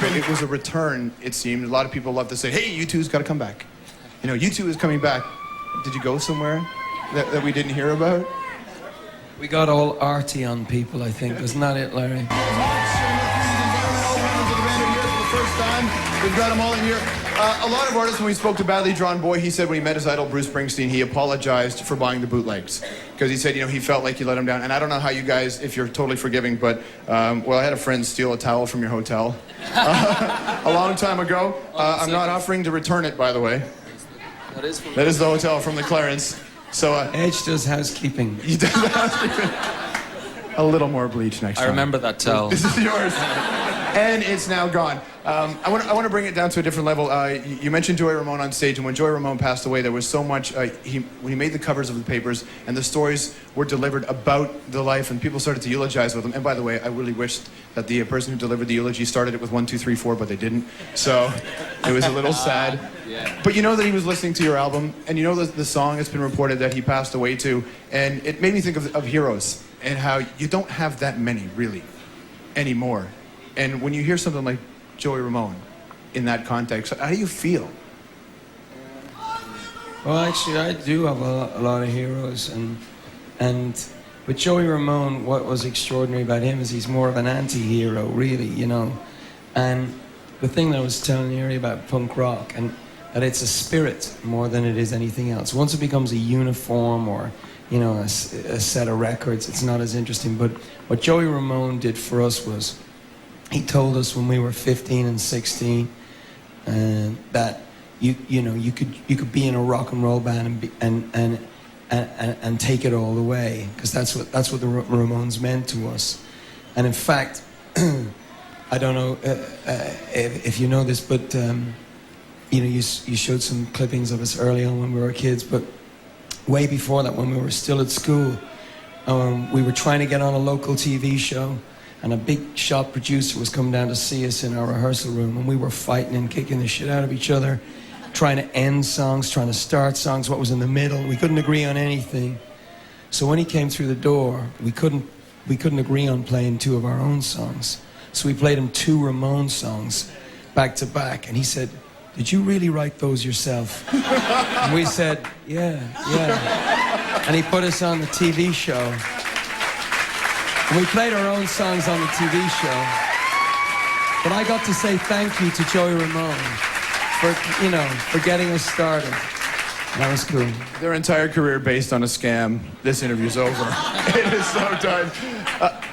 happen. It was a return, it seemed. A lot of people love to say, hey, U2's got to come back. You know, U2 is coming back. Did you go somewhere that we didn't hear about? We got all arty on people, I think. Isn't that it, Larry? First time. We've got them all in here. A lot of artists, when we spoke to Badly Drawn Boy, he said when he met his idol, Bruce Springsteen, he apologized for buying the bootlegs. Because he said, you know, he felt like he let him down. And I don't know how you guys, if you're totally forgiving, but, well, I had a friend steal a towel from your hotel a long time ago. I'm not offering to return it, by the way. That is the hotel from the Clarence. So, Edge does housekeeping. He does housekeeping. A little more bleach next time. I remember that towel. This is yours. And it's now gone. I want to bring it down to a different level. You mentioned Joey Ramone on stage, and when Joey Ramone passed away, there was so much. When he made the covers of the papers, and the stories were delivered about the life, and people started to eulogize with him. And by the way, I really wished that the person who delivered the eulogy started it with 1, 2, 3, 4, but they didn't. So it was a little sad. Yeah. But you know that he was listening to your album, and you know the song that's been reported that he passed away to, and it made me think of heroes and how you don't have that many really anymore. And when you hear something like Joey Ramone in that context, how do you feel? Well, actually, I do have a lot of heroes, but Joey Ramone, what was extraordinary about him is he's more of an anti-hero, really, you know. And the thing that I was telling you earlier about punk rock, and that it's a spirit more than it is anything else. Once it becomes a uniform or, you know, a set of records, it's not as interesting. But what Joey Ramone did for us was, he told us when we were 15 and 16 that you could be in a rock and roll band and take it all the way, because that's what the Ramones meant to us. And in fact, I don't know if you know this, but you know, you showed some clippings of us early on when we were kids, but way before that, when we were still at school, we were trying to get on a local TV show. And a big shot producer was coming down to see us in our rehearsal room, and we were fighting and kicking the shit out of each other, trying to end songs, trying to start songs, what was in the middle. We couldn't agree on anything. So when he came through the door, we couldn't agree on playing 2 of our own songs. So we played him 2 Ramone songs back to back, and he said, "Did you really write those yourself?" And we said, yeah. And he put us on the TV show. We played our own songs on the TV show, but I got to say thank you to Joey Ramone for getting us started. That was cool. Their entire career based on a scam. This interview's over. It is so done.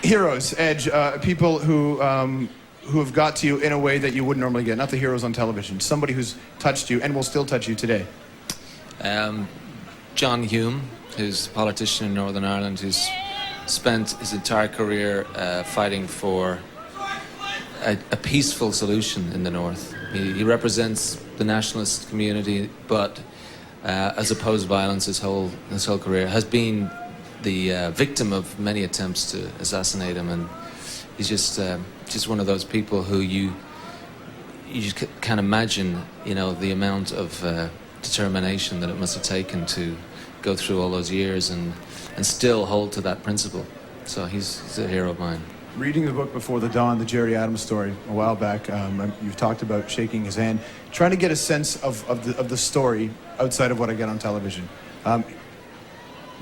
Heroes, Edge, people who have got to you in a way that you wouldn't normally get. Not the heroes on television. Somebody who's touched you and will still touch you today. John Hume, who's a politician in Northern Ireland, who's spent his entire career fighting for a peaceful solution in the North. He represents the nationalist community, but has opposed violence his whole career. Has been the victim of many attempts to assassinate him, and he's just one of those people who you just can't imagine, you know, the amount of determination that it must have taken to go through all those years and still hold to that principle. So he's a hero of mine. Reading the book Before the Dawn, the Jerry Adams story, a while back, you've talked about shaking his hand, trying to get a sense of the story outside of what I get on television.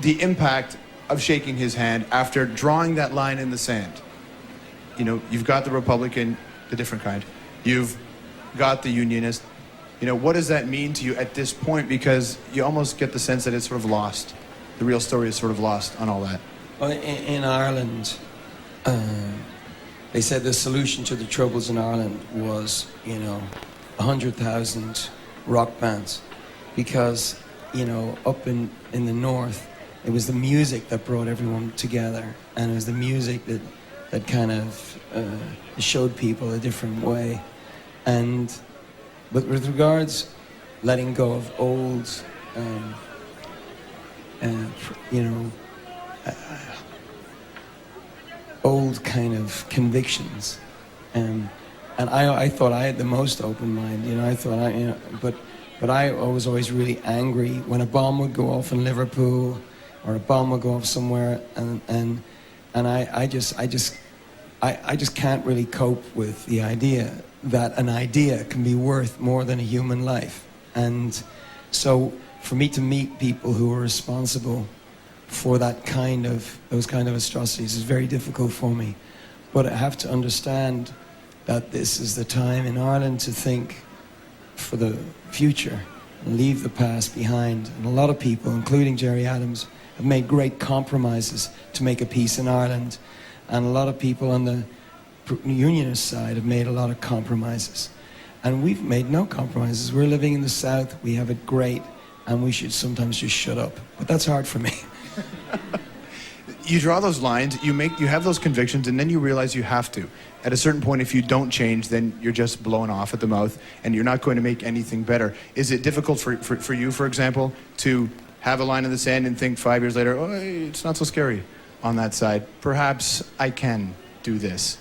The impact of shaking his hand after drawing that line in the sand. You know, you've got the Republican, the different kind. You've got the Unionist. You know, what does that mean to you at this point? Because you almost get the sense that it's sort of lost. The real story is sort of lost on all that. Well, in Ireland, they said the solution to the troubles in Ireland was, you know, 100,000 rock bands. Because, you know, up in the north, it was the music that brought everyone together. And it was the music that kind of showed people a different way. But with regards letting go of old, you know, old kind of convictions, and I thought I had the most open mind. You know, I thought but I was always really angry when a bomb would go off in Liverpool, or a bomb would go off somewhere, and I just can't really cope with the idea that an idea can be worth more than a human life. And so for me to meet people who are responsible for those kind of atrocities is very difficult for me. But I have to understand that this is the time in Ireland to think for the future and leave the past behind. And a lot of people, including Gerry Adams, have made great compromises to make a peace in Ireland. And a lot of people on the unionist side have made a lot of compromises. And we've made no compromises. We're living in the South, we have it great, and we should sometimes just shut up. But that's hard for me. You draw those lines, you have those convictions, and then you realize you have to. At a certain point, if you don't change, then you're just blown off at the mouth, and you're not going to make anything better. Is it difficult for you, for example, to have a line in the sand and think 5 years later, oh, it's not so scary on that side? Perhaps I can do this.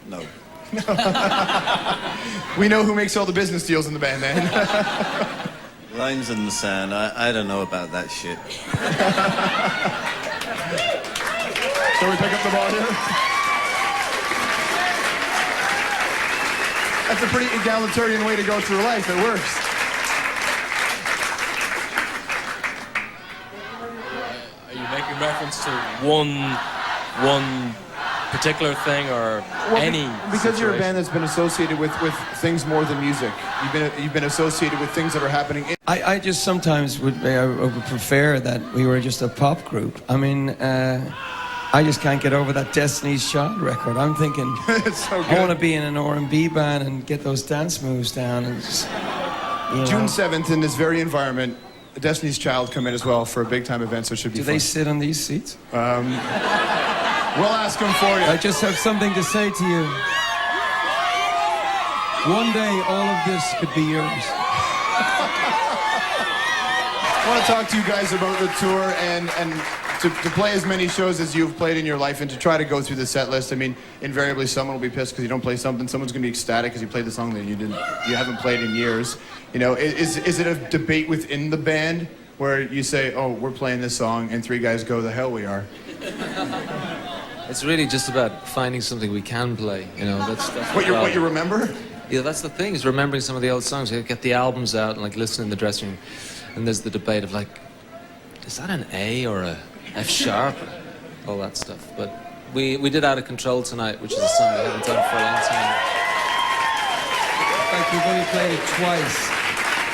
No. We know who makes all the business deals in the band, then. Lines in the sand, I don't know about that shit. Shall we pick up the ball here? That's a pretty egalitarian way to go through life. It works. Are you making reference to one particular thing or any because situation? you're a band that's been associated with things more than music. You've been associated with things that are happening. I just sometimes would prefer that we were just a pop group. I mean, I just can't get over that Destiny's Child record. I'm thinking, It's so I want to good. be in an R&B band and get those dance moves down. And just, you know. June 7th, in this very environment, Destiny's Child come in as well for a big time event, so it should be Do fun. they sit on these seats? We'll ask them for you. I just have something to say to you. One day, all of this could be yours. I want to talk to you guys about the tour and to play as many shows as you've played in your life and to try to go through the set list. I mean, invariably someone will be pissed because you don't play something. Someone's going to be ecstatic because you played the song that you haven't played in years. You know, is it a debate within the band where you say, oh, we're playing this song, and three guys go, the hell we are? It's really just about finding something we can play. You know, that's What you remember? Yeah, that's the thing, is remembering some of the old songs. You get the albums out and like listen in the dressing room, and there's the debate of like, is that an A or a F sharp? All that stuff. But we did Out of Control tonight, which is a song we haven't done for a long time. In fact, we've only played it twice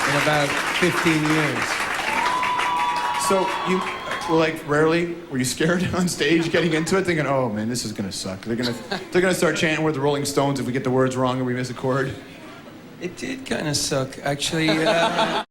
in about 15 years. So you, well, like, rarely were you scared on stage getting into it, thinking, "Oh man, this is gonna suck. They're gonna start chanting, "We're the Rolling Stones" if we get the words wrong or we miss a chord." It did kind of suck, actually.